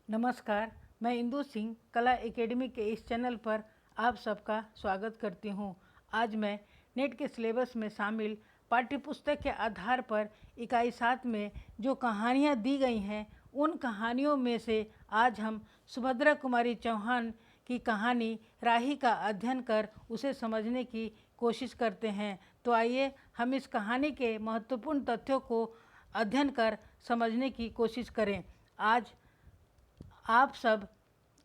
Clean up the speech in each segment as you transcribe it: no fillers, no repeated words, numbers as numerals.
नमस्कार, मैं इंदु सिंह कला एकेडमी के इस चैनल पर आप सबका स्वागत करती हूं। आज मैं नेट के सिलेबस में शामिल पाठ्यपुस्तक के आधार पर इकाई 7 में जो कहानियां दी गई हैं, उन कहानियों में से आज हम सुभद्रा कुमारी चौहान की कहानी राही का अध्ययन कर उसे समझने की कोशिश करते हैं। तो आइए हम इस कहानी के महत्वपूर्ण तथ्यों को अध्ययन कर समझने की कोशिश करें। आज आप सब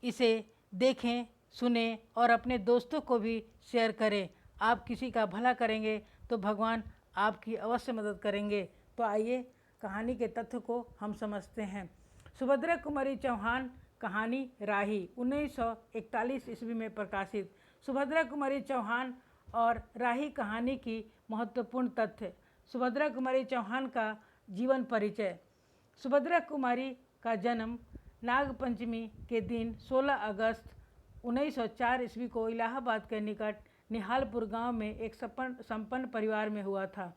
इसे देखें, सुने और अपने दोस्तों को भी शेयर करें। आप किसी का भला करेंगे तो भगवान आपकी अवश्य मदद करेंगे। तो आइए कहानी के तथ्य को हम समझते हैं। सुभद्रा कुमारी चौहान कहानी राही 1941 ईस्वी में प्रकाशित। सुभद्रा कुमारी चौहान और राही कहानी की महत्वपूर्ण तथ्य। सुभद्रा कुमारी चौहान का जीवन परिचय। सुभद्रा कुमारी का जन्म नागपंचमी के दिन 16 अगस्त 1904 ईस्वी को इलाहाबाद के निकट निहालपुर गांव में एक संपन्न परिवार में हुआ था।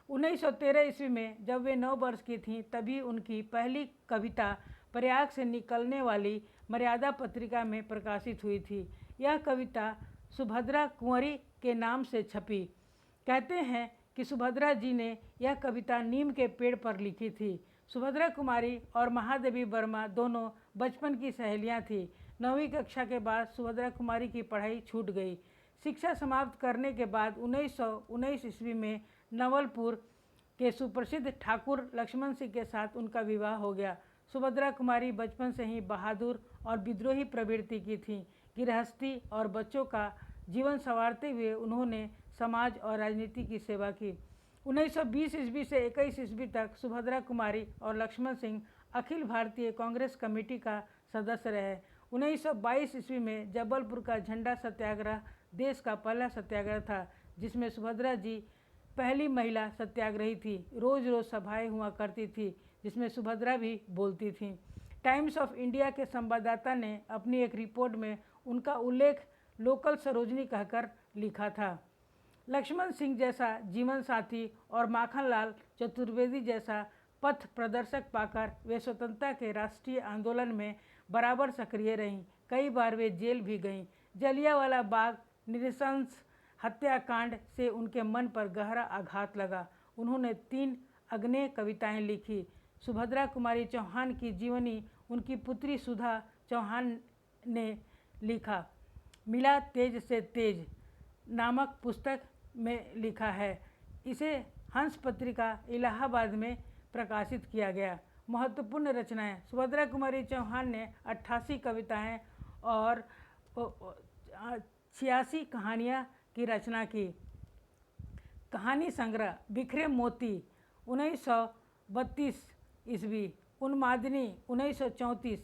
1913 ईस्वी में जब वे 9 वर्ष की थीं, तभी उनकी पहली कविता प्रयाग से निकलने वाली मर्यादा पत्रिका में प्रकाशित हुई थी। यह कविता सुभद्रा कुंवरी के नाम से छपी। कहते हैं कि सुभद्रा जी ने यह कविता नीम के पेड़ पर लिखी थी। सुभद्रा कुमारी और महादेवी वर्मा दोनों बचपन की सहेलियां थीं। 9वीं कक्षा के बाद सुभद्रा कुमारी की पढ़ाई छूट गई। शिक्षा समाप्त करने के बाद 1919 ईस्वी में नवलपुर के सुप्रसिद्ध ठाकुर लक्ष्मण सिंह के साथ उनका विवाह हो गया। सुभद्रा कुमारी बचपन से ही बहादुर और विद्रोही प्रवृत्ति की थीं। गृहस्थी और बच्चों का जीवन संवारते हुए उन्होंने समाज और राजनीति की सेवा की। 1920 ईस्वी से 21 ईस्वी तक सुभद्रा कुमारी और लक्ष्मण सिंह अखिल भारतीय कांग्रेस कमेटी का सदस्य रहे। 1922 ईस्वी में जबलपुर का झंडा सत्याग्रह देश का पहला सत्याग्रह था, जिसमें सुभद्रा जी पहली महिला सत्याग्रही थी। रोज रोज सभाएं हुआ करती थी, जिसमें सुभद्रा भी बोलती थीं। टाइम्स ऑफ इंडिया के संवाददाता ने अपनी एक रिपोर्ट में उनका उल्लेख लोकल सरोजनी कहकर लिखा था। लक्ष्मण सिंह जैसा जीवन साथी और माखनलाल चतुर्वेदी जैसा पथ प्रदर्शक पाकर वे स्वतंत्रता के राष्ट्रीय आंदोलन में बराबर सक्रिय रहीं। कई बार वे जेल भी गईं। जलियांवाला बाग नृशंस हत्याकांड से उनके मन पर गहरा आघात लगा। उन्होंने 3 अग्नेय कविताएं लिखी। सुभद्रा कुमारी चौहान की जीवनी उनकी पुत्री सुधा चौहान ने लिखा। मिला तेज से तेज नामक पुस्तक में लिखा है। इसे हंस पत्रिका इलाहाबाद में प्रकाशित किया गया। महत्वपूर्ण रचनाएं। सुभद्रा कुमारी चौहान ने 88 कविताएं और 86 कहानियां की रचना की। कहानी संग्रह। बिखरे मोती 1932 ईस्वी, उन्मादिनी 1934,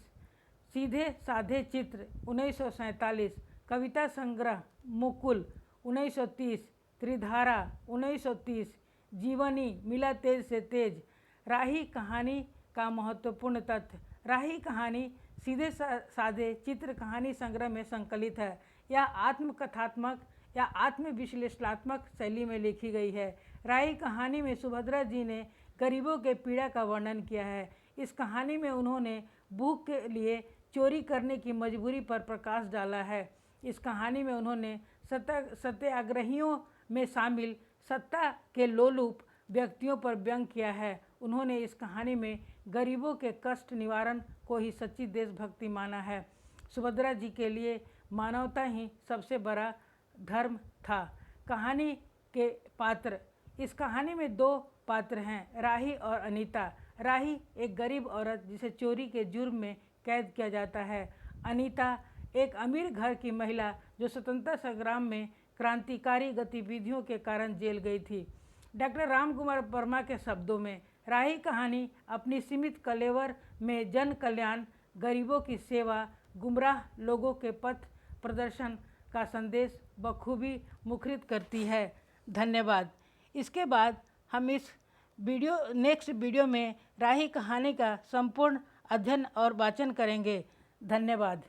सीधे साधे चित्र 1947, कविता संग्रह मुकुल 1930, त्रिधारा 1930, जीवनी मिला तेज से तेज। राही कहानी का महत्वपूर्ण तथ्य। राही कहानी सीधे साधे चित्र कहानी संग्रह में संकलित है। यह आत्मकथात्मक या आत्मविश्लेषणात्मक शैली में लिखी गई है। राही कहानी में सुभद्रा जी ने गरीबों के पीड़ा का वर्णन किया है। इस कहानी में उन्होंने भूख के लिए चोरी करने की मजबूरी पर प्रकाश डाला है। इस कहानी में उन्होंने सत्याग्रहियों में शामिल सत्ता के लोलुप व्यक्तियों पर व्यंग किया है। उन्होंने इस कहानी में गरीबों के कष्ट निवारण को ही सच्ची देशभक्ति माना है। सुभद्रा जी के लिए मानवता ही सबसे बड़ा धर्म था। कहानी के पात्र। इस कहानी में 2 पात्र हैं, राही और अनीता। राही एक गरीब औरत जिसे चोरी के जुर्म में कैद किया जाता है। अनीता एक अमीर घर की महिला जो स्वतंत्रता संग्राम में क्रांतिकारी गतिविधियों के कारण जेल गई थी। डॉक्टर रामकुमार वर्मा के शब्दों में, राही कहानी अपनी सीमित कलेवर में जन कल्याण, गरीबों की सेवा, गुमराह लोगों के पथ प्रदर्शन का संदेश बखूबी मुखरित करती है। धन्यवाद। इसके बाद हम इस नेक्स्ट वीडियो में राही कहानी का संपूर्ण अध्ययन और वाचन करेंगे। धन्यवाद।